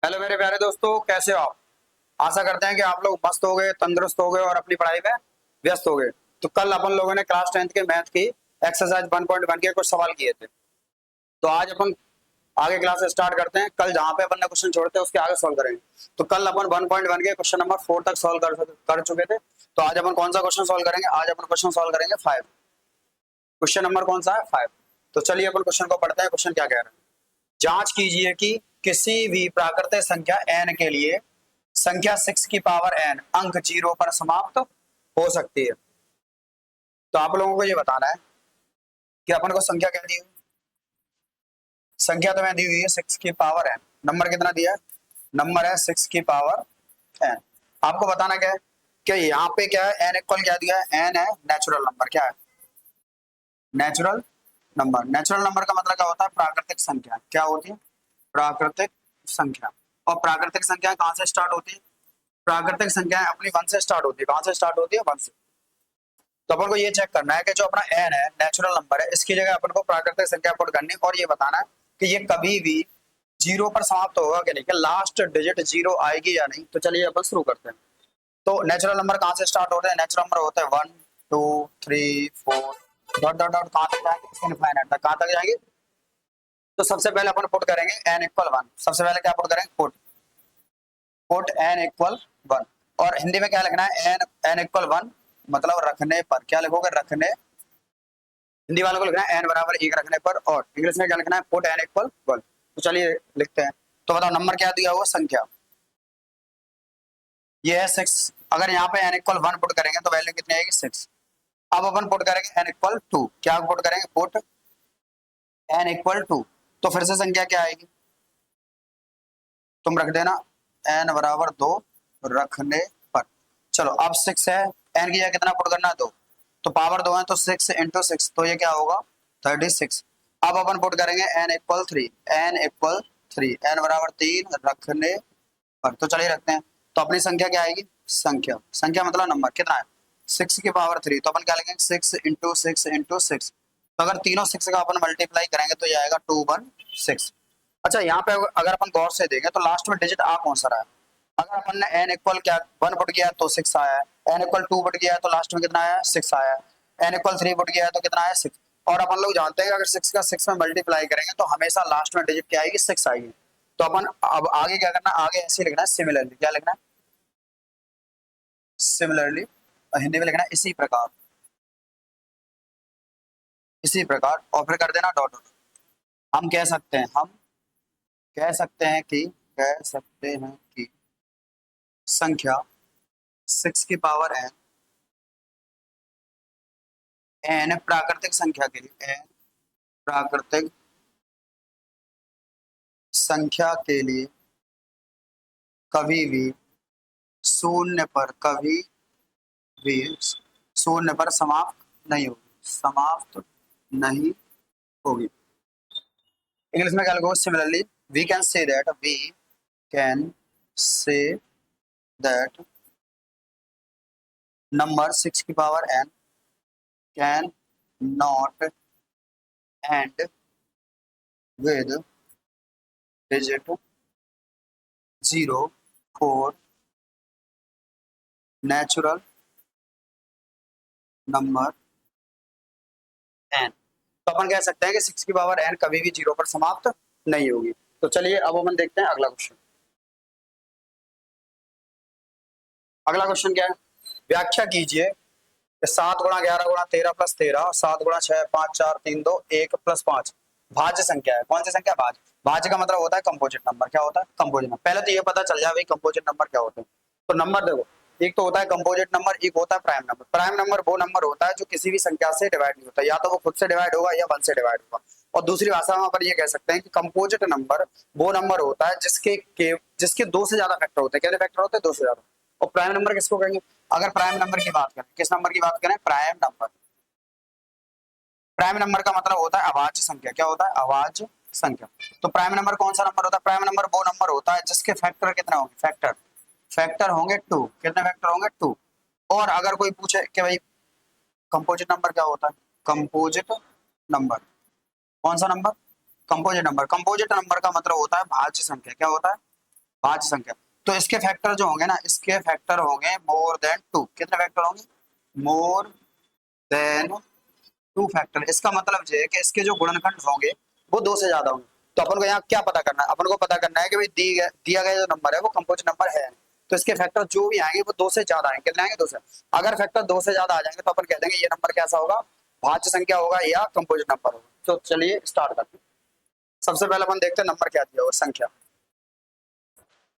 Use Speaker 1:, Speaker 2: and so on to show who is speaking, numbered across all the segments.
Speaker 1: Hello मेरे प्यारे दोस्तों, कैसे हो आप। आशा करते हैं कि आप लोग मस्त हो गए, तंदुरुस्त हो गए और अपनी पढ़ाई में व्यस्त हो गए। तो कल अपन लोगों ने क्लास 10th के मैथ की एक्सरसाइज 1.1 के कुछ सवाल किए थे। तो आज अपन आगे क्लास स्टार्ट करते हैं। कल जहाँ पे अपन ने क्वेश्चन छोड़े थे उसके आगे सॉल्व करेंगे। तो कल अपन 1.1 के क्वेश्चन नंबर 4 तक सॉल्व कर चुके थे। तो आज अपन कौन सा क्वेश्चन सॉल्व करेंगे? आज अपन क्वेश्चन सॉल्व करेंगे 5। क्वेश्चन नंबर कौन सा है? 5। तो चलिए अपन क्वेश्चन को पढ़ते हैं। क्वेश्चन क्या कह रहे हैं? जांच कीजिए कि किसी भी प्राकृतिक संख्या n के लिए संख्या 6 की पावर n अंक 0 पर समाप्त हो सकती है। तो आप लोगों को ये बताना है कि अपन को संख्या क्या दी हुई। संख्या तो मैं दी हुई है 6 की पावर n। नंबर कितना दिया है? नंबर है 6 की पावर n। आपको बताना क्या है कि यहाँ पे क्या है, n इक्वल क्या दिया है? n है नेचुरल नंबर। क्या है? Natural number. नेचुरल नंबर का मतलब क्या होता है? प्राकृतिक संख्या। क्या होती है? प्राकृतिक संख्या। और प्राकृतिक संख्या कहाँ से स्टार्ट होती है? प्राकृतिक संख्याएं अपनी 1 से स्टार्ट होती है। कहाँ से स्टार्ट होती है? 1 से। तो अपन को ये चेक करना है कि जो अपना n है नेचुरल नंबर है, इसकी जगह अपन को प्राकृतिक संख्या पुट करनी है और ये बताना है कि ये कभी भी 0 पर समाप्त होगा कि नहीं, कि लास्ट डिजिट 0 आएगी या नहीं। तो चलिए अपन शुरू करते हैं। तो नेचुरल नंबर कहाँ से स्टार्ट होते हैं? नेचुरल नंबर होते हैं 1 2 3 4 डॉट डॉट डॉट कहाँ तक जाएंगे? इनफाइनाइट तक। कहाँ तक जाएंगे? तो सबसे पहले अपन पुट करेंगे n इक्वल 1। सबसे पहले क्या पुट करेंगे? Put n equal 1। और हिंदी में क्या लिखना है? n इक्वल 1 मतलब रखने पर। क्या लिखोगे? रखने। हिंदी वालों को लिखना है n बराबर 1 रखने पर। और इंग्लिश में क्या लिखना है? Put n equal 1। तो चलिए लिखते हैं। तो बताओ नंबर क्या दिया हुआ? संख्या ये है 6। अगर यहाँ पे n इक्वल 1 पुट करेंगे तो वैल्यू कितनी आएगी? 6। अब अपन पुट करेंगे n इक्वल 2। क्या पुट करेंगे? Put n equal 2। तो फिर से संख्या क्या आएगी? तुम रख देना n बराबर 2 रखने पर। चलो अब 6 है, n की जगह कितना पुट करना है? 2। तो पावर 2 है तो 6 इंटू 6 तो ये क्या होगा? 36। अब अपन पुट करेंगे n equal 3। n equal 3 n बराबर 3 रखने पर। तो चलिए रखते हैं। तो अपनी संख्या क्या आएगी? संख्या। संख्या मतलब नंबर कितना है? 6 की पावर 3। तो अपन क्या लिखेंगे? 6 इंटू 6 इंटू 6। तो अगर तीनों 6 का अपन मल्टीप्लाई करेंगे तो ये आएगा 216। अच्छा, यहाँ पे अगर अपन गौर से देखें तो लास्ट में डिजिट आ कौन सा रहा है? अगर अपन ने n इक्वल क्या 1 पुट किया तो 6 आया है, n इक्वल 2 पुट किया तो लास्ट में कितना आया? 6 आया है, n इक्वल 3 पुट किया तो कितना आया? 6। और अपन लोग जानते हैं कि अगर 6 का 6 में मल्टीप्लाई करेंगे तो हमेशा लास्ट में डिजिट क्या आएगी? 6 आएगी। तो अपन अब आगे क्या करना है? आगे ऐसे लिखना है सिमिलरली। क्या लिखना है? सिमिलरली। हिंदी में लिखना है इसी प्रकार। इसी प्रकार और फिर कर देना डॉट डॉट। हम कह सकते हैं, हम कह सकते हैं कि संख्या 6 की पावर n n प्राकृतिक संख्या के लिए n प्राकृतिक संख्या के लिए कभी भी शून्य पर कभी भी शून्य पर समाप्त नहीं होगी। समाप्त नहीं होगी। इंग्लिश में क्या लिखोगे? Similarly we can say that number 6 की power n can not end with digit 0 for natural number n। तो अपन कह सकते हैं कि 6 की पावर n कभी भी 0 पर समाप्त नहीं होगी। तो चलिए अब अपन देखते हैं अगला क्वेश्चन। अगला क्वेश्चन क्या है? व्याख्या कीजिए 7 गुणा 11 गुणा 13 प्लस 13 7 गुणा 6 5 4 3 2 1 प्लस 5 भाज्य संख्या है। कौन सी संख्या? भाज्य। भाज्य का मतलब होता है कंपोजिट नंबर। क्या होता है? Composite number. पहले तो ये पता चल जाए भाई कंपोजिट नंबर क्या होते हैं। तो नंबर देखो, एक तो होता है कंपोजिट नंबर, एक होता है प्राइम नंबर। प्राइम नंबर वो नंबर होता है जो किसी भी संख्या से डिवाइड नहीं होता, या तो वो खुद से डिवाइड होगा या 1 से डिवाइड होगा। और दूसरी भाषा में अपन ये कह सकते हैं कि कंपोजिट नंबर वो नंबर होता है जिसके 2 से ज्यादा फैक्टर होते हैं। कितने फैक्टर होते हैं? 2 से ज्यादा। और प्राइम नंबर किसको कहेंगे? अगर प्राइम नंबर की बात करें, किस नंबर की बात करें? Prime number. प्राइम नंबर का मतलब होता है अभाज्य संख्या। क्या होता है? अभाज्य संख्या। तो प्राइम नंबर कौन सा नंबर होता है? प्राइम नंबर वो नंबर होता है जिसके फैक्टर कितने होंगे? फैक्टर होंगे 2। कितने फैक्टर होंगे? 2। और अगर कोई पूछे कि भाई कंपोजिट नंबर क्या होता है? कंपोजिट नंबर कौन सा number? Composite number. Composite number का मतलब होता है भाज्य संख्या। क्या होता है? भाज्य संख्या। तो इसके फैक्टर जो होंगे ना, इसके फैक्टर होंगे मोर देन टू। कितने फैक्टर होंगे? More than two factor. इसका मतलब ये है कि इसके जो गुणनखंड होंगे वो दो से ज्यादा होंगे। तो अपन को यहाँ क्या पता करना है? अपन को पता करना है कि भाई दिया गया जो नंबर है वो कंपोजिट नंबर है, तो इसके फैक्टर जो भी आएंगे वो दो से ज्यादा आएंगे। कितने आएंगे? दो से। अगर फैक्टर दो से ज्यादा आ जाएंगे तो अपन कह देंगे ये नंबर कैसा होगा? भाज्य संख्या होगा या कंपोजिट नंबर होगा। तो चलिए स्टार्ट करते हैं। सबसे पहले अपन देखते हैं नंबर क्या दिया हुआ, संख्या।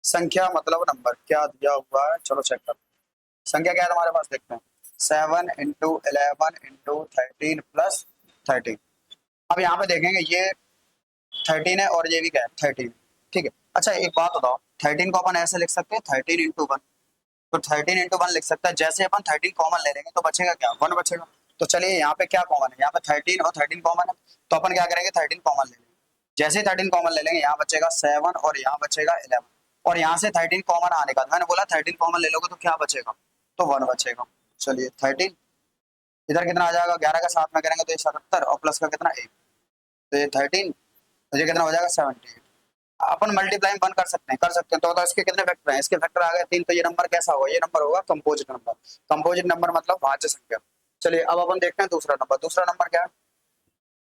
Speaker 1: संख्या मतलब नंबर क्या दिया हुआ है, चलो चेक करते हैं। संख्या क्या है तुम्हारे पास, देखते हैं। 7 × 11 × 13 + 13। अब यहाँ पे देखेंगे ये 13 है और ये भी क्या है? 13। ठीक है। अच्छा एक बात बताओ, 13 को अपन ऐसे लिख सकते हैं 13 × 1। तो 13 × 1 लिख सकता है। जैसे अपन 13 कॉमन ले लेंगे तो बचेगा क्या? 1 बचेगा। तो चलिए यहाँ पे क्या कॉमन है? यहाँ पे 13 और 13 कॉमन है, तो अपन क्या करेंगे? 13 कॉमन ले लेंगे। जैसे ही 13 कॉमन ले लेंगे, यहाँ बचेगा 7 और यहाँ बचेगा 11। और यहाँ से 13 कॉमन आने का, मैंने बोला 13 कॉमन ले लोगे तो क्या बचेगा? तो 1 बचेगा। चलिए 13 इधर कितना आ जाएगा? 11 का साथ में करेंगे तो ये 77 और प्लस का कितना? 1। तो ये 13, तो ये कितना हो जाएगा? 78। अपन मल्टीप्लाई वन कर सकते हैं तो इसके कितने फैक्टर हैं? इसके फैक्टर आ गए 3। तो ये नंबर कैसा होगा? ये नंबर होगा कंपोजिट नंबर। कंपोजिट नंबर मतलब भाज्य संख्या। चलिए अब अपन देखते हैं दूसरा नंबर। दूसरा नंबर क्या है?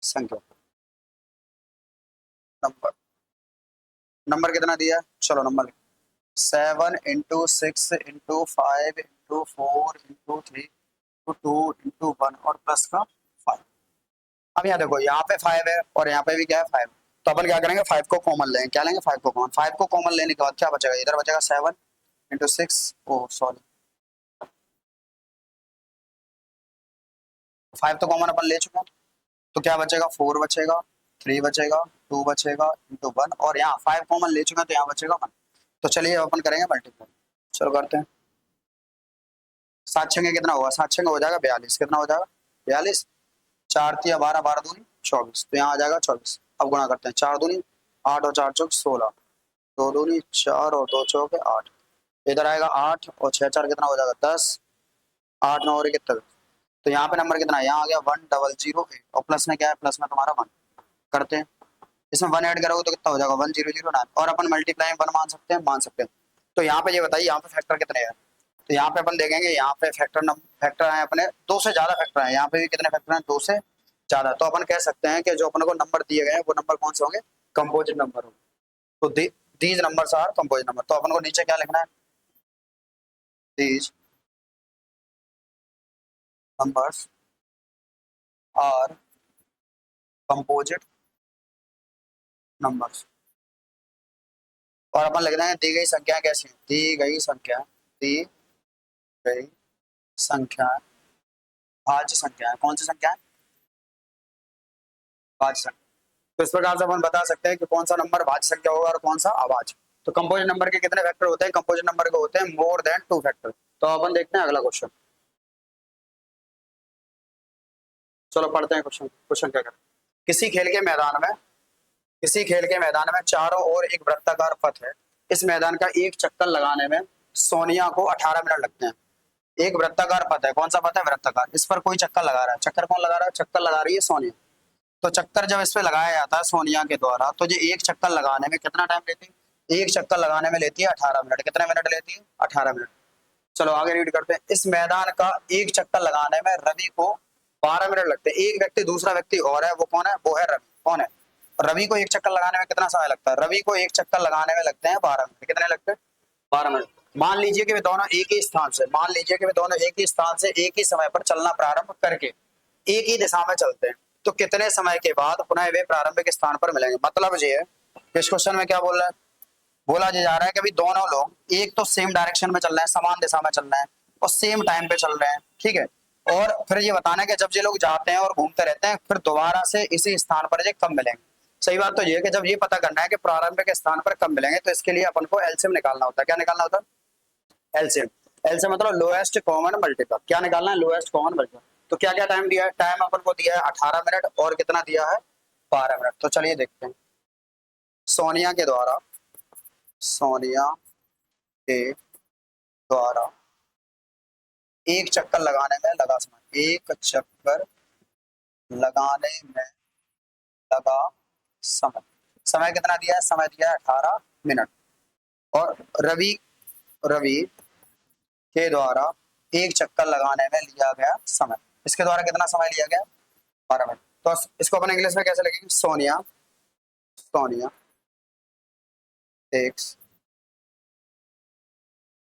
Speaker 1: संख्या। नंबर, नंबर कितना दिया है? चलो नंबर 7 × 6 × 5 × 4 × 3 × 2 × 1 और प्लस का 5। अब यहाँ देखो, यहाँ पे 5 है और यहाँ पे भी क्या है? 5। तो अपन क्या करेंगे? 5 को कॉमन लेंगे। क्या लेंगे? 5 को कॉमन। 5 को कॉमन लेने के बाद क्या बचेगा? इधर बचेगा 7 × 6, ओ सॉरी 5 तो कॉमन अपन ले चुके हैं। तो क्या बचेगा? 4 बचेगा, 3 बचेगा, 2 बचेगा इंटू 1 और यहाँ 5 कॉमन ले चुके हैं तो यहाँ बचेगा 1। तो चलिए अपन करेंगे मल्टीप्लाई। चलो करते हैं। 7 छंगे कितना होगा? 7 छंगे हो जाएगा 42। कितना हो जाएगा? 42। 4 तिया 12, 12 दूनी 24, तो यहाँ आ जाएगा 24। अब गुणा करते हैं। 4 दूनी 8 और 4 चौक 16, 2 दूनी 4 और 2 चौक 8। इधर आएगा 8 और 6 4 कितना हो जाएगा? 10, 8 9 और कितना? तो यहाँ पे नंबर कितना है? यहाँ आ गया 1008 और प्लस में क्या है? प्लस में तुम्हारा 1। करते हैं। इसमें 1 ऐड करोगे तो कितना हो जाएगा? 1009। और अपन मल्टीप्लाई 1 मान सकते हैं, मान सकते हैं। तो यहाँ पे ये बताइए यहाँ पे फैक्टर कितने हैं? तो यहाँ पे अपन देखेंगे, यहाँ पे फैक्टर है अपने 2 से ज्यादा फैक्टर है। यहाँ पे भी कितने फैक्टर हैं? 2 से ज्यादा। तो अपन कह सकते हैं कि जो अपन को नंबर दिए गए हैं वो नंबर कौन से होंगे? कंपोजिट नंबर होंगे। तो these numbers are composite number. तो अपन को नीचे क्या लिखना है? These numbers are composite numbers. और अपन लिख देंगे दी गई संख्या कैसी है? दी गई संख्या भाज्य संख्या है। कौन सी संख्या है? भाज्य संख्या। तो इस प्रकार से अपन बता सकते हैं कि कौन सा नंबर भाज्य संख्या होगा और कौन सा अभाज्य। तो कंपोजिट नंबर के कितने फैक्टर होते हैं? कंपोजिट नंबर के होते हैं मोर देन 2 फैक्टर। तो अपन देखते हैं अगला क्वेश्चन। चलो पढ़ते हैं क्वेश्चन। क्वेश्चन क्या करें? किसी खेल के मैदान में किसी खेल के मैदान में चारों ओर एक वृत्ताकार पथ है। इस मैदान का एक चक्कर लगाने में सोनिया को 18 मिनट लगते हैं। एक वृत्ताकार पथ है। कौन सा पथ है? वृत्ताकार। इस पर कोई चक्कर लगा रहा है। चक्कर कौन लगा रहा है? चक्कर लगा रही है सोनिया। तो चक्कर जब इस पे लगाया जाता है सोनिया के द्वारा, तो ये एक चक्कर लगाने में कितना टाइम लेती है? एक चक्कर लगाने में लेती है 18 मिनट। कितने मिनट लेती है? 18 मिनट। चलो आगे रीड करते हैं। इस मैदान का एक चक्कर लगाने में रवि को 12 मिनट लगते हैं। एक व्यक्ति, दूसरा व्यक्ति और है, वो कौन है? वो है रवि। कौन है? रवि को एक चक्कर लगाने में कितना समय लगता है? रवि को एक चक्कर लगाने में लगते हैं 12 मिनट। कितने लगते हैं? 12 मिनट। मान लीजिए कि वे दोनों एक ही स्थान से मान लीजिए कि वे दोनों एक ही स्थान से एक ही समय पर चलना प्रारंभ करके एक ही दिशा में चलते हैं, तो कितने समय के बाद पुनः वे प्रारंभिक स्थान पर मिलेंगे? मतलब ये है, इस क्वेश्चन में क्या बोल रहा है? बोला ये जा रहा है कि भाई दोनों लोग एक तो सेम डायरेक्शन में चल रहे हैं, समान दिशा में चल रहे हैं और सेम टाइम पे चल रहे हैं। ठीक है। और फिर ये बताना है कि जब ये लोग जाते हैं और घूमते रहते हैं, फिर दोबारा से इसी स्थान पर ये कब मिलेंगे। सही बात तो ये है कि जब ये पता करना है कि प्रारंभिक स्थान पर कब मिलेंगे, तो इसके लिए अपन को एलसीएम निकालना होता है। क्या निकालना होता है? एलसीएम। एलसीएम मतलब लोएस्ट कॉमन मल्टीपल। क्या निकालना है? Lowest common multiple. तो क्या क्या टाइम दिया है? टाइम अपन को दिया है 18 मिनट और कितना दिया है? 12 मिनट। तो चलिए देखते हैं। सोनिया के द्वारा सोनिया के द्वारा एक चक्कर लगाने में लगा समय। एक चक्कर लगाने में लगा समय। समय कितना दिया है? समय दिया है 18 मिनट। और रवि रवि के द्वारा एक चक्कर लगाने में लिया गया समय, इसके द्वारा कितना समय लिया गया? 12 मिनट। तो इसको अपन इंग्लिश में कैसे लिखेंगे? सोनिया सोनिया टेक्स,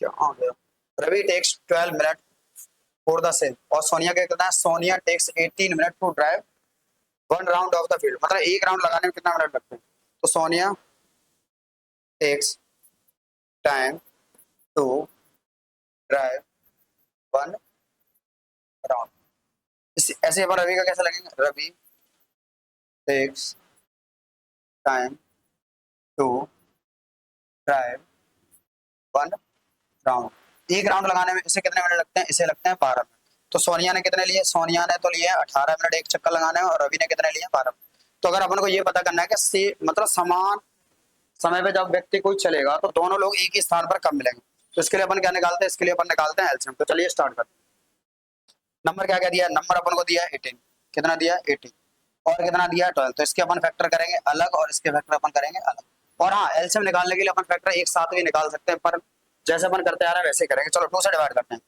Speaker 1: क्या आ गया, Ravi takes 12 minute for the same, और सोनिया क्या कितना है? Sonia takes 18 minute to drive 1 round of the field, मतलब एक राउंड लगाने में कितना मिनट लगते हैं? तो Sonia takes time to drive 1 round. ऐसे अपन रवि का कैसे लगेंगे? Ravi takes time to drive 1 round, एक राउंड लगाने में इसे कितने मिनट लगते हैं? इसे लगते हैं 12 मिनट। तो सोनिया ने कितने लिए? सोनिया ने तो लिए 18 मिनट एक चक्कर लगाने में, और रवि ने कितने लिए? 12 मिनट। तो अगर अपन को ये पता करना है कि मतलब समान समय पे जब व्यक्ति कोई चलेगा तो दोनों लोग एक ही स्थान पर कब मिलेंगे, तो इसके लिए अपन क्या निकालते हैं? इसके लिए अपन निकालते हैं एलसीएम। तो चलिए स्टार्ट करते हैं। नंबर क्या क्या दिया? नंबर अपन को दिया है 18, कितना दिया? 18, और कितना दिया? 12। तो इसके अपन फैक्टर करेंगे अलग, और इसके फैक्टर अपन करेंगे अलग। और हाँ, एलसीएम निकालने के लिए अपन फैक्टर एक साथ भी निकाल सकते हैं, पर जैसे अपन करते आ रहे हैं वैसे करेंगे। चलो 2 से डिवाइड करते हैं।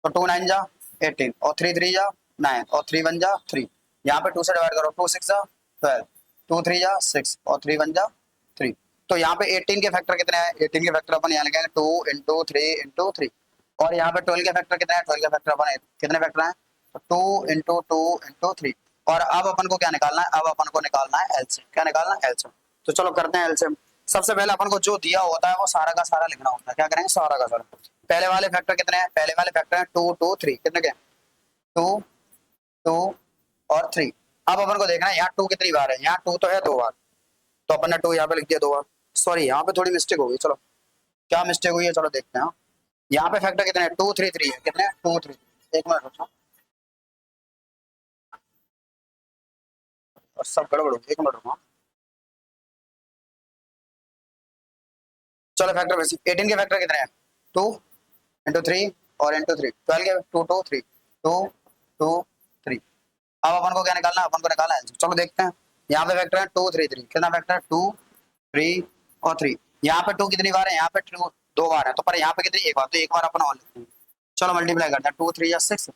Speaker 1: तो 2 9 जा 18, और 3 3 जा 9, और 3 1 जा 3। यहाँ पे 2 से डिवाइड करो, 2 6 जा 12, 2 3 जा 6, और 3 1 जा 3। तो यहाँ पे 18 के फैक्टर कितने हैं? 18 के फैक्टर अपन यहाँ लिखेंगे 2 इंटू 3 इंटू 3। और यहाँ पे 12 के फैक्टर कितने हैं? 12 के फैक्टर अपन कितने फैक्टर हैं? तो 2 इंटू 2 इंटू 3। और अब अपन को क्या निकालना है? अब अपन को निकालना है एलसीएम। क्या निकालना है? एलसीएम। तो चलो करते हैं एलसीएम। सबसे पहले अपन को जो दिया होता है वो सारा का सारा लिखना होता है। क्या करेंगे? सारा का सारा। पहले वाले फैक्टर कितने हैं? पहले वाले फैक्टर हैं 2 2 3, कितने के? 2 2 और 3। अब अपन को देखना है यहाँ 2 कितनी बार है। यहाँ 2 तो है 2 बार, तो अपन ने 2 यहाँ पे लिख दिया 2 बार। सॉरी, यहाँ पे थोड़ी मिस्टेक हो गई। चलो क्या मिस्टेक हुई है, चलो देखते हैं। यहाँ पे फैक्टर कितने हैं? 2 3 3 है, कितने? 2 3। एक मिनट रुको, और सब गड़बड़ हो गई, एक मिनट रुको। चलो फैक्टर वैसे 18 के फैक्टर कितने हैं? 2 इंटू 3 और इंटू 3। 12 के 2 2 3, 2 2 3। अब अपन को क्या निकालना है? अपन को निकालना है, चलो देखते हैं। यहाँ पे फैक्टर है 2 3 3, कितना फैक्टर है? 2 3 और 3। यहाँ पे 2 कितनी बार है? यहाँ पे 2 2 बार है, तो पर यहाँ पे कितनी? एक बार, तो एक बार अपन और लिखते हैं। चलो मल्टीप्लाई करते हैं, 2 3 या 6,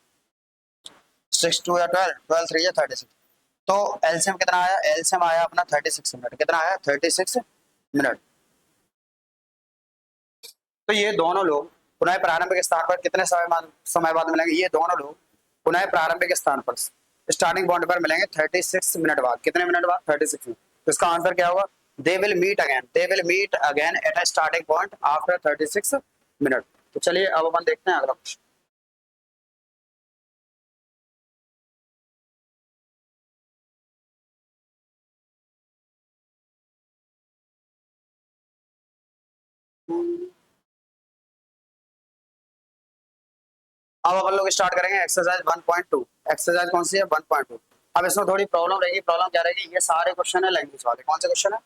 Speaker 1: 6 2 या 12, 12 3 या 36। तो एलसीएम कितना आया? एलसीएम आया अपना 36 मिनट। कितना आया? 36 मिनट। तो ये दोनों लोग पुनः प्रारंभिक स्थान पर कितने समय बाद मिलेंगे? ये दोनों लोग पुनः प्रारंभिक स्थान पर स्टार्टिंग पॉइंट पर मिलेंगे 36 मिनट बाद। कितने मिनट बाद? 36 मिनट। तो इसका आंसर क्या होगा? They will meet again, they will meet again at a starting point after 36 minute. तो चलिए अब अपन देखते हैं अगला क्वेश्चन। अब अपन लोग स्टार्ट करेंगे एक्सरसाइज 1.2। एक्सरसाइज कौन सी है? 1.2। अब इसमें थोड़ी प्रॉब्लम रहेगी। प्रॉब्लम क्या रहेगी? ये सारे क्वेश्चन है लैंग्वेज वाले। कौन से क्वेश्चन है?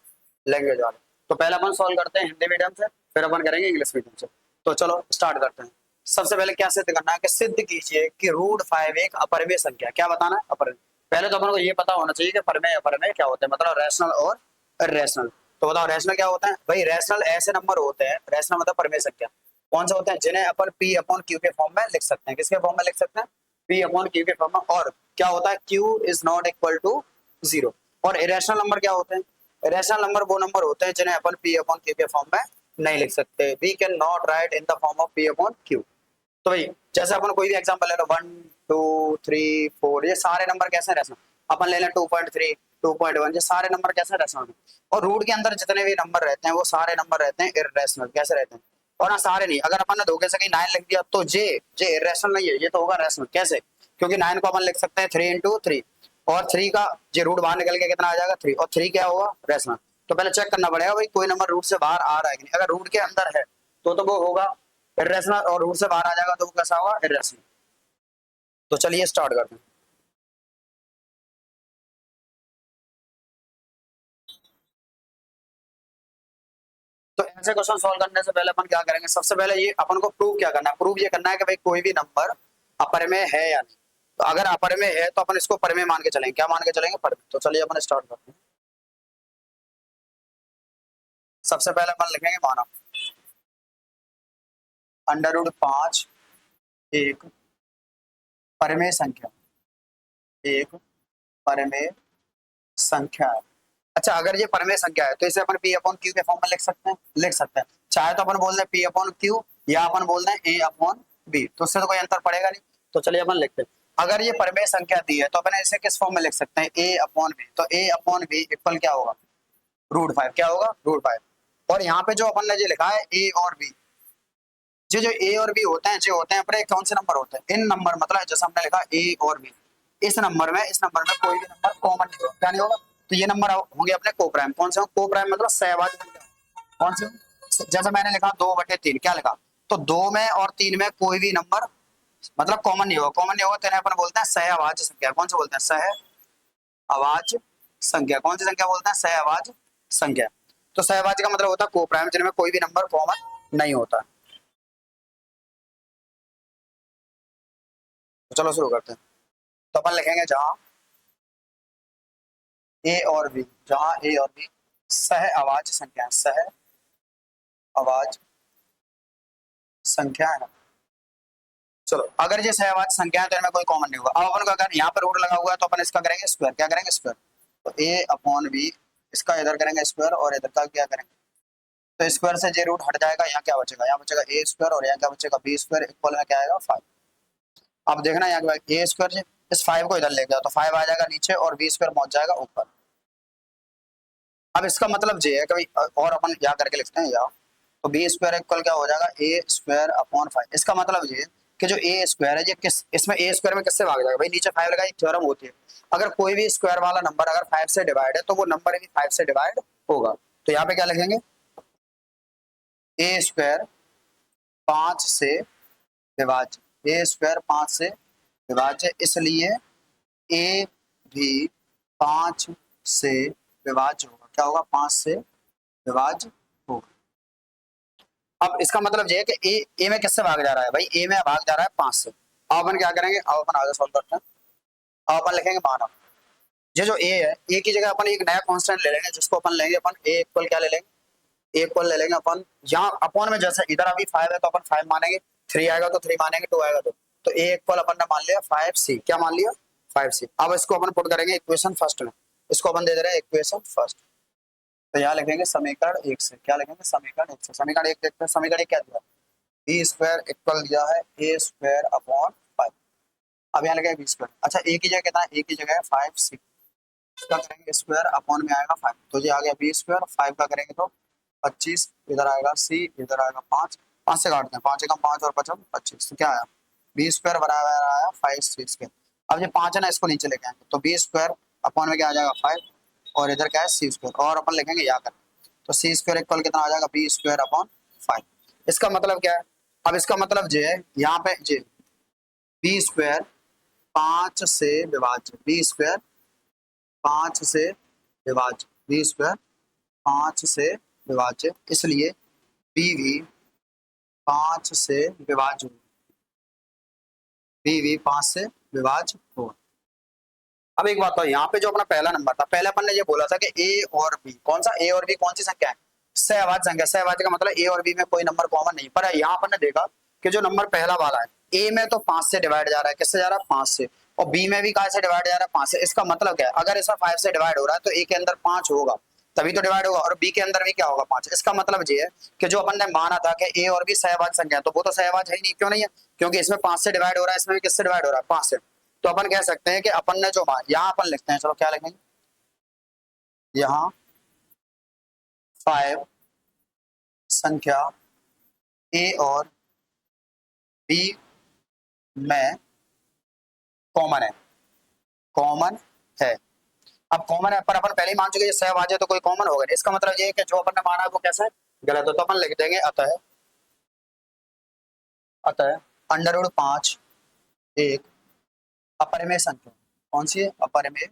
Speaker 1: लैंग्वेज वाले। तो पहले अपन सॉल्व करते हैं हिंदी मीडियम से, फिर अपन करेंगे इंग्लिश मीडियम से। तो चलो स्टार्ट करते हैं। सबसे पहले क्या सिद्ध करना है? कि सिद्ध कीजिए कि √5 एक अपरिमेय संख्या। क्या बताना है? अपरिमेय। पहले तो अपन को ये पता होना चाहिए कि परिमेय अपरिमेय क्या होते हैं, मतलब रैशनल और इरेशनल। तो बताओ रैशनल क्या होता है? भाई रैशनल ऐसे नंबर होते हैं, रैशनल मतलब परिमेय संख्या कौन से होते हैं? जिन्हें अपन पी अपॉन क्यू के फॉर्म में लिख सकते हैं। किसके फॉर्म में लिख सकते हैं? पी अपॉन क्यू के फॉर्म में। और क्या होता है? Q is not equal to 0। और इरेशनल नंबर क्या होते हैं? इरेशनल नंबर वो नंबर होते हैं जिन्हें अपन पी अपॉन क्यू के फॉर्म में नहीं लिख सकते। We can not write in the form of P upon Q. तो भाई जैसे अपन कोई भी एग्जांपल ले लो, 1 2 3 4, ये सारे नंबर कैसे रैशनल? अपन ले लें 2.3 2.1, ये सारे नंबर कैसे रैशनल? और रूट के अंदर जितने भी नंबर रहते हैं वो सारे नंबर रहते हैं इरेशनल। कैसे रहते हैं? और हाँ सारे नहीं, अगर अपन ने धोखे से कहीं 9 लिख दिया तो जे जे इरेशनल नहीं है, ये तो होगा रैशनल। कैसे? क्योंकि 9 को अपन लिख सकते हैं 3 इंटू 3, और 3 का जे रूट बाहर निकल के कितना आ जाएगा? 3, और 3 क्या होगा? रैशनल। तो पहले चेक करना पड़ेगा भाई कोई नंबर रूट से बाहर आ रहा है कि नहीं। अगर रूट के अंदर है तो वो होगा इरेशनल, और रूट से बाहर आ जाएगा तो वो कैसा होगा? इरेशनल। तो चलिए स्टार्ट करते हैं। तो ऐसे क्वेश्चन सॉल्व करने से पहले अपन क्या करेंगे? सबसे पहले ये अपन को प्रूव क्या करना है? प्रूव ये करना है कि भाई कोई भी नंबर अपरिमेय है या नहीं। तो अगर अपरिमेय है तो अपन इसको परिमेय मान के चलेंगे। क्या मान के चलेंगे? परिमेय। तो चलिए अपन स्टार्ट करते हैं। सबसे पहले अपन लिखेंगे माना। √5 एक परिमेय संख्या, एक परिमेय संख्या है। अच्छा, अगर ये परिमेय संख्या है तो इसे अपन P अपॉन Q के फॉर्म में लिख सकते हैं, लिख सकते हैं। चाहे तो अपन बोल दें P अपॉन Q या अपन बोल दें A अपॉन B, तो उससे तो कोई अंतर पड़ेगा नहीं। तो चलिए अपन लिखते हैं, अगर ये परिमेय संख्या दी है तो अपन इसे किस फॉर्म में लिख सकते हैं, A अपॉन B। तो A अपॉन B इक्वल क्या होगा, √5। क्या होगा, √5। और यहाँ पे जो अपन ने जो लिखा है A और B, जो A और B होते हैं, जो होते हैं अपने कौन से नंबर होते हैं, इन नंबर, मतलब जैसे हमने लिखा A और B, इस नंबर में कोई भी नंबर कॉमन नहीं होगा। क्या नहीं होगा, तो ये नंबर होंगे अपने को प्राइम। कौन से को प्राइम, मतलब सहभाज्य संख्या। कौन से, जैसे मैंने लिखा 2/3, क्या लिखा, तो 2 में और 3 में कोई भी नंबर मतलब कॉमन नहीं होगा। कॉमन नहीं होगा तो इन्हें अपन बोलते हैं सहअभाज्य संख्या। कौन से बोलते हैं, सहअभाज्य संख्या। कौन सी संख्या बोलते हैं, सहअभाज्य संख्या। तो सहअभाज्य का मतलब होता है को प्राइम, जिनमें कोई भी नंबर कॉमन नहीं होता। तो चलो शुरू करते हैं। तो अपन लिखेंगे जहां ए और बी, जहां ए और बी सहअभाज्य संख्या है, सहअभाज्य संख्या है। चलो, अगर ये सहअभाज्य संख्या है तो इनमें कोई कॉमन नहीं होगा। अब अपन को अगर यहाँ पर रूट लगा हुआ है तो अपन इसका करेंगे स्क्वायर। क्या करेंगे, स्क्वायर। तो ए अपॉन बी, इसका इधर करेंगे स्क्वायर और इधर का क्या करेंगे, तो स्क्वायर से जे रूट हट जाएगा, यहाँ क्या बचेगा, यहाँ बचेगा ए स्क्वायर और यहाँ क्या बचेगा, बी स्क्वायर इक्वल में क्या आएगा, 5। अब देखना यहाँ ए स्क्वायर, इस 5 को इधर ले गया तो 5 आ जाएगा नीचे और बी स्क्वायर पहुंच जाएगा ऊपर। अब इसका मतलब ये है कि और अपन यहाँ करके लिखते हैं यहाँ, तो बी स्क्वायर इक्वल क्या हो जाएगा, ए स्क्वायर अपॉन 5। इसका मतलब ये कि जो ए स्क्वायर है ये किस, इसमें ए स्क्वायर में किससे भाग जाएगा, भाई नीचे 5 लगा, एक थ्योरम होती है, अगर कोई भी स्क्वायर वाला नंबर अगर 5 से डिवाइड है तो वो नंबर भी 5 से डिवाइड होगा। तो यहाँ पे क्या लिखेंगे, ए स्क्वायर 5 से विभाज्य, ए स्क्वायर 5 से विभाज्य, इसलिए ए भी 5 से विभाज्य होगा। क्या होगा, 5 से विभाज्य होगा। अब इसका मतलब ये है कि ए में किससे भाग जा रहा है, भाई ए में भाग जा रहा है 5 से। अब अपन क्या करेंगे, अब अपन आगे सॉल्व करते हैं। अब अपन लिखेंगे माना, ये जो ए है, ए की जगह अपन एक नया कांस्टेंट ले लेंगे, जिसको अपन लेंगे अपन ए इक्वल क्या ले लेंगे, ए इक्वल ले लेंगे अपन। यहाँ अपॉन में जैसे इधर अभी 5 है तो अपन 5 मानेंगे, 3 आएगा तो 3 मानेंगे, 2 आएगा तो ए इक्वल अपन ने मान लिया 5c। क्या मान लिया, 5c। अब इसको अपन पुट करेंगे इक्वेशन फर्स्ट में, इसको अपन दे दे रहे हैं इक्वेशन फर्स्ट। तो यहाँ लिखेंगे समीकरण 1 से, क्या लिखेंगे, समीकरण 1 से। समीकरण 1 देखते हैं, समीकरण 1 क्या दिया, बी स्क्वायर इक्वल दिया है ए स्क्वायर अपॉन 5। अब यहाँ लिखेंगे बी स्क्वायर, अच्छा ए की जगह कितना है, ए की जगह है 5c, इसका करेंगे स्क्वायर अपॉन में आएगा 5, तो ये आ गया बी स्क्वायर। 5 का करेंगे तो 25, इधर आएगा सी, इधर आएगा 5, 5 से काटते हैं, 5 एकम 5 और 5 25, तो क्या आया, बी स्क्वायर बराबर आया 5c स्क्वायर। अब ये 5 है ना, इसको नीचे लेके आएंगे तो बी स्क्वायर अपॉन में क्या आ जाएगा 5 और इधर क्या है सी स्क्वायर, और अपन लिखेंगे यहाँ कर, तो सी स्क्वायर इक्वल कितना आ जाएगा, बी स्क्वायर अपॉन 5। इसका मतलब क्या है, अब इसका मतलब ये है यहाँ पे जे बी स्क्वायर 5 से विभाज्य, बी स्क्वायर 5 से विभाज्य, बी स्क्वायर 5 से विभाज्य, इसलिए बी भी 5 से विभाज्य होगा, बी भी 5 से विभाज्य होगा। अब एक बात तो यहाँ पे जो अपना पहला नंबर था, पहले अपन ने ये बोला था कि ए और बी, कौन सा ए और बी, कौन सी संख्या है, सहअभाज्य संख्या। सहअभाज्य का मतलब ए और बी में कोई नंबर कॉमन नहीं, पर यहाँ अपन ने देखा कि जो नंबर पहला वाला है ए में तो 5 से डिवाइड जा रहा है, किससे जा रहा है, 5 से, और बी में भी कहा से डिवाइड जा रहा है, 5 से। इसका मतलब क्या है, अगर इसमें 5 से डिवाइड हो रहा है तो ए के अंदर 5 होगा तभी तो डिवाइड होगा, और बी के अंदर भी क्या होगा, 5। इसका मतलब ये है कि जो अपन ने माना था कि ए और बी सहअभाज्य संख्या, तो वो तो सहअभाज्य है ही नहीं। क्यों नहीं है, क्योंकि इसमें 5 से डिवाइड हो रहा है, इसमें भी किससे डिवाइड हो रहा है, 5 से। तो अपन कह सकते हैं कि अपन ने जो यहाँ अपन लिखते हैं, चलो क्या लिखेंगे, यहाँ 5 संख्या ए और बी में कॉमन है, कॉमन है। अब कॉमन है पर अपन पहले ही मान चुके सहअभाज्य, तो कोई कॉमन होगा नहीं। इसका मतलब ये है कि जो अपन ने माना है वो कैसा है, गलत है। तो अपन लिख देंगे अतः √5 एक अपरिमेय संख्या। कौन सी है, अपरिमेय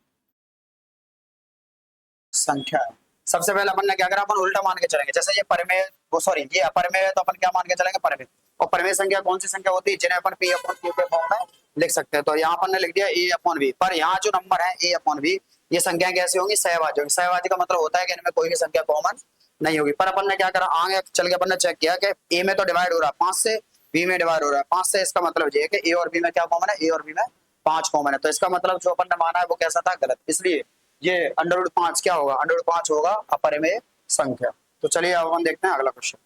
Speaker 1: संख्या है। सबसे पहले अपन ने क्या करा, अपन उल्टा मान के चलेंगे, जैसे ये परिमेय, वो सॉरी ये अपरिमेय है तो अपन क्या मान के चलेंगे, परिमेय। और परिमेय संख्या कौन सी संख्या होती है, जिन्हें अपन पी अपॉन क्यू के फॉर्म में लिख सकते हैं। तो यहाँ अपन ने लिख दिया ए अपॉन बी, पर यहाँ जो नंबर है ए अपॉन बी, ये संख्या कैसी होंगी, सहअभाज्य होंगी। सहअभाज्य का मतलब होता है कि इनमें कोई भी संख्या कॉमन नहीं होगी। पर अपन ने क्या करा, आगे चल के अपन ने चेक किया कि ए में तो डिवाइड हो रहा है 5 से, बी में डिवाइड हो रहा है 5 से, इसका मतलब ये है कि ए और बी में क्या कॉमन है, ए और बी में 5 कॉमन है। तो इसका मतलब जो अपन ने माना है वो कैसा था, गलत। इसलिए ये √5 क्या होगा, √5 होगा अपरिमेय संख्या। तो चलिए अब हम देखते हैं अगला क्वेश्चन।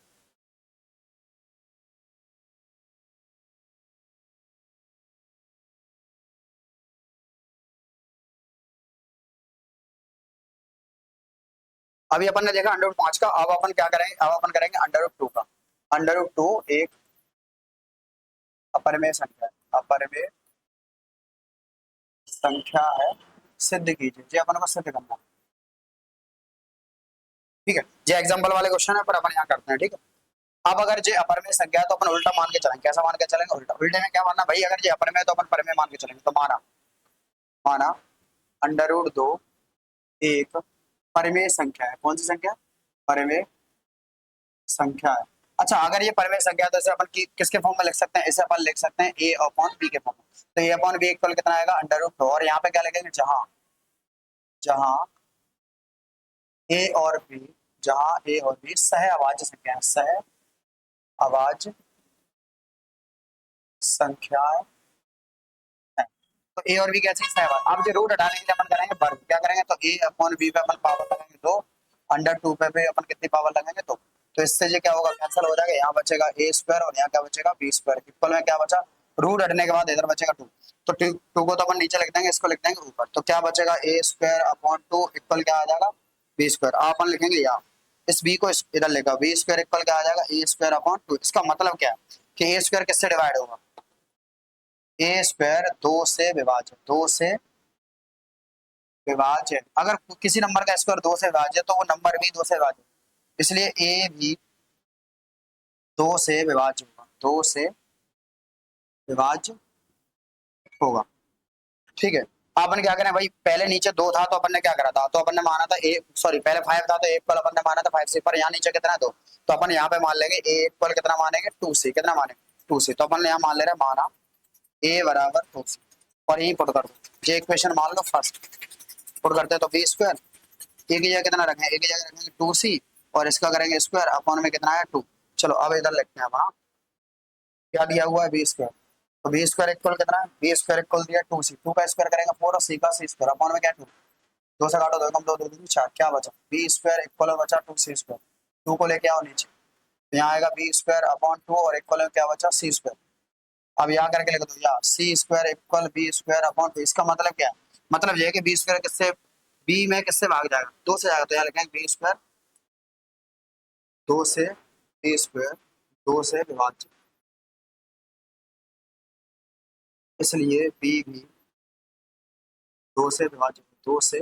Speaker 1: अभी अपन ने देखा √5 का, अब अपन क्या करेंगे, अब अपन करेंगे √2 का। √2 एक अपरिमेय संख्या है, अपरिमेय संख्या है, सिद्ध कीजिए। जी अपन को सिद्ध करना है, ठीक है। ये एग्जांपल वाले क्वेश्चन है पर अपन यहाँ करते हैं, ठीक है। अब अगर ये अपरिमेय संख्या है तो अपन उल्टा मान के चलेंगे। कैसा मान के चलेंगे, उल्टा। उल्टे में क्या मानना भाई, अगर ये अपरिमेय तो अपन परिमेय मान के चलेंगे। तो माना माना √2 एक परिमेय संख्या है। कौन सी संख्या, परिमेय संख्या है। अच्छा, अगर ये परिमेय संख्या है तो इसे अपन किसके फॉर्म में लिख सकते हैं, इसे अपन लिख सकते हैं a अपॉन b के फॉर्म में। तो a अपॉन b इक्वल कितना आएगा, √2। और यहाँ पे क्या लिखेंगे, जहां जहां a और b, जहां a और b सह अभाज्य संख्या है, सह अभाज्य संख्या है। तो a और b कैसे सह अभाज्य। अब जो रूट हटाने के लिए अपन करेंगे वर्ग। क्या करेंगे, तो a अपॉन b पे अपन पावर लगाएंगे 2, √2 पे भी अपन कितनी पावर लगाएंगे, तो इससे ये क्या होगा, कैंसिल हो जाएगा। यहाँ बचेगा a स्क्वायर और यहाँ क्या बचेगा, b स्क्वायर। इक्वल में क्या बचा, रूट हटने के बाद इधर बचेगा 2। तो 2 को तो अपन नीचे लिख देंगे, इसको लिख देंगे ऊपर। तो क्या बचेगा, a स्क्वायर अपॉन 2 इक्वल क्या आ जाएगा, b स्क्वायर। अपन लिखेंगे यहाँ, इस b को इधर लेगा, b स्क्वायर इक्वल क्या आ जाएगा, a स्क्वायर अपॉन 2। इसका मतलब क्या है कि a स्क्वायर किससे डिवाइड होगा, a स्क्वायर 2 से विभाज्य, 2 से विभाज्य। अगर किसी नंबर का स्क्वायर 2 से विभाज्य है तो वो नंबर भी 2 से विभाज्य, इसलिए a भी 2 से विभाज्य होगा, 2 से विभाज्य होगा, ठीक है। अपन क्या करें भाई, पहले नीचे 2 था तो अपन ने क्या करा था, तो अपन ने माना था ए, सॉरी पहले 5 था तो a इक्वल अपन ने माना था 5 से, पर यहाँ नीचे कितना है 2। तो अपन यहाँ पे मान लेंगे a इक्वल कितना मानेंगे, 2 से। कितना मानेंगे, 2 से। तो अपन यहाँ मान ले रहे हैं, माना a बराबर 2 से, और यही पुट कर दो। ये इक्वेशन मान लो फर्स्ट, पुट करते हैं तो b स्क्वायर, एक ही जगह कितना रखें, एक ही जगह रखेंगे 2c, और इसका करेंगे स्क्वायर, अपॉन में कितना है 2। चलो अब इधर लिखते हैं, वहाँ क्या दिया हुआ है, b स्क्वायर। तो बी स्क्वायर इक्वल कितना है, बी स्क्वायर इक्वल दिया 2c, 2 का स्क्वायर करेंगे 4 और c का c स्क्वायर, अपॉन में क्या 2। 2 से काटो 2 कम 2 2 2 4, क्या बचा, बी स्क्वायर इक्वल बचा 2c स्क्वायर। 2 को लेके आओ नीचे, तो यहाँ आएगा बी स्क्वायर अपॉन 2 और इक्वल में क्या बचा, c स्क्वायर। अब यहाँ करके लिख दो, या c square equal B square upon 2। इसका मतलब क्या है, मतलब ये है कि बी स्क्वायर किससे, बी में किससे भाग जाएगा, 2 से जाएगा। तो यहाँ लिखेंगे बी स्क्वायर 2 से, बी स्क्वायर 2 से विभाज्य, इसलिए बी भी 2 से विभाज्य, 2 से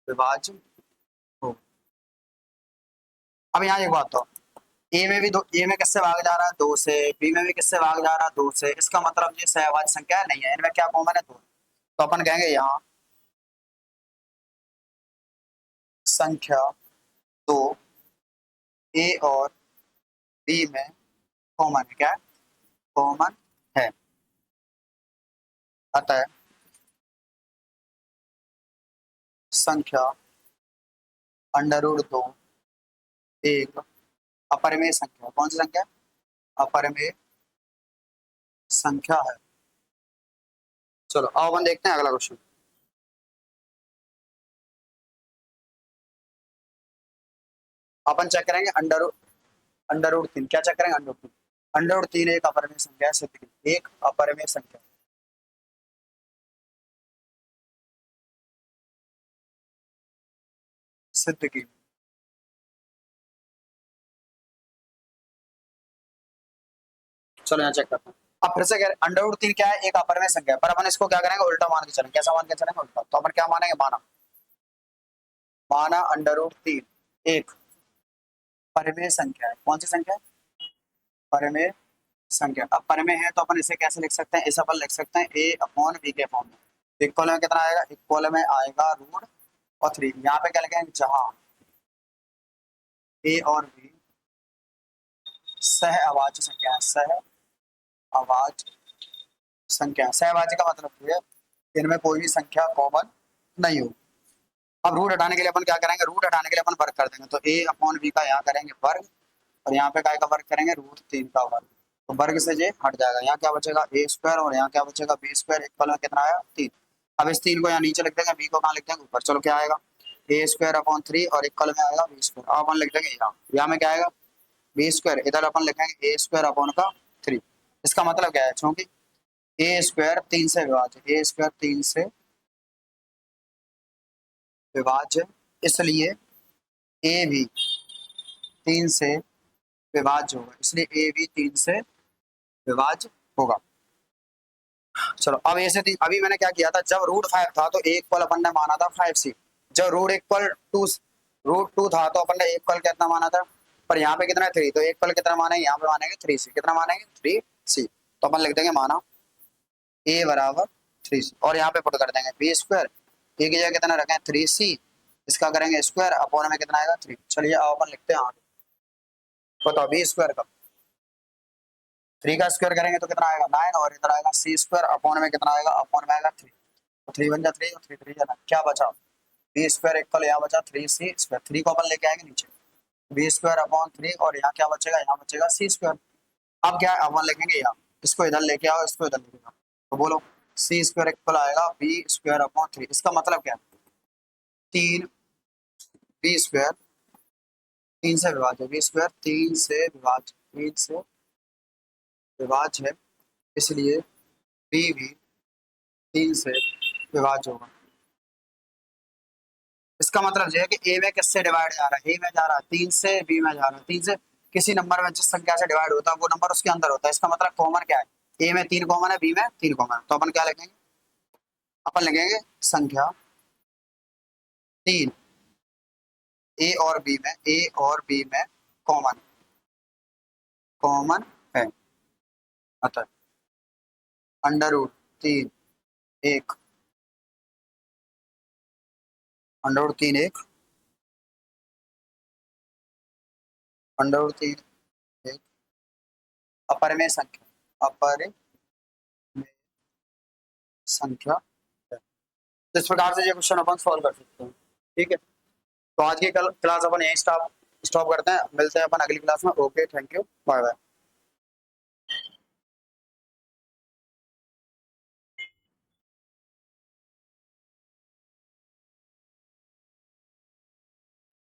Speaker 1: विभाज्य हो। अब यहाँ एक बात, तो ए में भी दो, ए में किससे भाग जा रहा है, 2 से, बी में भी किससे भाग जा रहा है, 2 से। इसका मतलब ये सहभाज्य संख्या नहीं है, इनमें क्या कॉमन है, 2। तो अपन कहेंगे यहाँ संख्या 2 ए और बी में कॉमन है, क्या कॉमन है। अतः संख्या √2 एक अपरिमेय संख्या। कौन सी संख्या, अपरिमेय संख्या है। चलो अब अपन देखते हैं अगला क्वेश्चन। अपन चेक करेंगे √3। क्या चेक करेंगे, √3 एक अपरिमेय संख्या है, सिद्ध की। एक अपरिमेय संख्या सिद्ध की। चलो यहाँ चेक करते हैं। अब फिर से √3 क्या है, एक अपरिमेय संख्या है, पर अपन इसको क्या करेंगे, उल्टा मान के चलेंगे। कैसा मान के चलेंगे, उल्टा। तो अपन क्या मानेंगे, माना माना √3 एक परिमेय संख्या है। कौन सी संख्या है, परिमेय संख्या। अब परिमेय है तो अपन इसे कैसे लिख सकते हैं, इसे अपन लिख सकते हैं a अपॉन b के फॉर्म में। इक्वल में कितना आएगा, इक्वल में आएगा √3। यहाँ पे क्या लिखेंगे, जहां a और b सह अभाज्य संख्या है, सह अभाज्य संख्या। सहभाज्य का मतलब है इनमें कोई भी संख्या कॉमन नहीं हो। अब रूट हटाने के लिए अपन क्या करेंगे, रूट हटाने के लिए अपन वर्ग कर देंगे। तो a अपॉन b का यहाँ करेंगे वर्ग, और यहाँ पे काय का वर्ग करेंगे, √3 का वर्ग। तो वर्ग से ये हट जाएगा, यहाँ क्या बचेगा ए स्क्वायर और यहाँ क्या बचेगा बी स्क्वायर। इक्वल में कितना आया 3। अब इस 3 को यहाँ नीचे लिख देंगे, बी को कहाँ लिख देंगे ऊपर। चलो क्या आएगा ए स्क्वायर अपॉन 3 और इक्वल में आएगा बी स्क्वायर। अब अपन लिख देंगे यहाँ में क्या आएगा बी स्क्वायर, इधर अपन लिखेंगे ए स्क्वायर अपॉन का 3। इसका मतलब क्या है, क्योंकि ए स्क्वायर 3 से विभाज्य, ए स्क्वायर 3 से विभाज्य, इसलिए ए भी 3 से विभाज्य होगा, इसलिए ए भी 3 से विभाज्य होगा। चलो अब ऐसे थी, अभी मैंने क्या किया था, जब √5 था तो ए इक्वल अपन ने माना था 5c। जब √2 था तो अपन ने ए इक्वल कितना माना था, पर यहाँ पे कितना 3, तो ए इक्वल कितना मानेंगे, यहाँ पे मानेंगे 3c। कितना मानेंगे 3c। तो अपन लिख देंगे माना ए बराबर 3c और यहाँ पे पुट कर देंगे बी स्क्वायर, ए की जगह कितना रखें 3c, इसका करेंगे स्क्वायर अपॉन में कितना आएगा 3। चलिए अब अपन लिखते हैं आगे, बताओ बी स्क्वायर का 3 का स्क्वायर करेंगे तो कितना आएगा 9 और इधर आएगा सी स्क्वायर अपॉन में कितना आएगा, अपॉन में आएगा 3। तो 3 बन जा 3 और 3 3 जाना, क्या बचा बी स्क्वायर इक्वल यहाँ बचा 3c स्क्वायर। 3 को अपन लेके आएंगे नीचे, बी स्क्वायर अपॉन 3 और यहाँ क्या बचेगा, यहाँ बचेगा सी स्क्वायर। अब क्या अपन लिखेंगे यहाँ, इसको इधर लेके आओ, इसको इधर लेके आओ, तो बोलो सी स्क्वायर इक्वल आएगा बी स्क्वायर अपॉन 3। इसका मतलब क्या है 3 बी स्क्वायर 3 से विभाज्य, बी स्क्वायर 3 से विभाज्य, 3 से विभाज्य है, इसलिए बी भी 3 से विभाज्य होगा। इसका मतलब यह है कि ए में किससे डिवाइड जा रहा है, ए में जा रहा है 3 से, बी में जा रहा है 3 से। किसी नंबर में जिस संख्या से डिवाइड होता है वो नंबर उसके अंदर होता है। इसका मतलब कॉमन क्या है, ए में 3 कॉमन है, बी में 3 कॉमन है। तो अपन क्या लिखेंगे, अपन लिखेंगे संख्या 3 ए और बी में कॉमन है, अतः √3 1 √3 1 √3 1 अपर में संख्या है। तो इस प्रकार से ये क्वेश्चन अपन सॉल्व कर सकते हैं। ठीक है, तो आज की क्लास अपन यहीं स्टॉप करते हैं, मिलते हैं अपन अगली क्लास में। Okay, thank you, bye bye.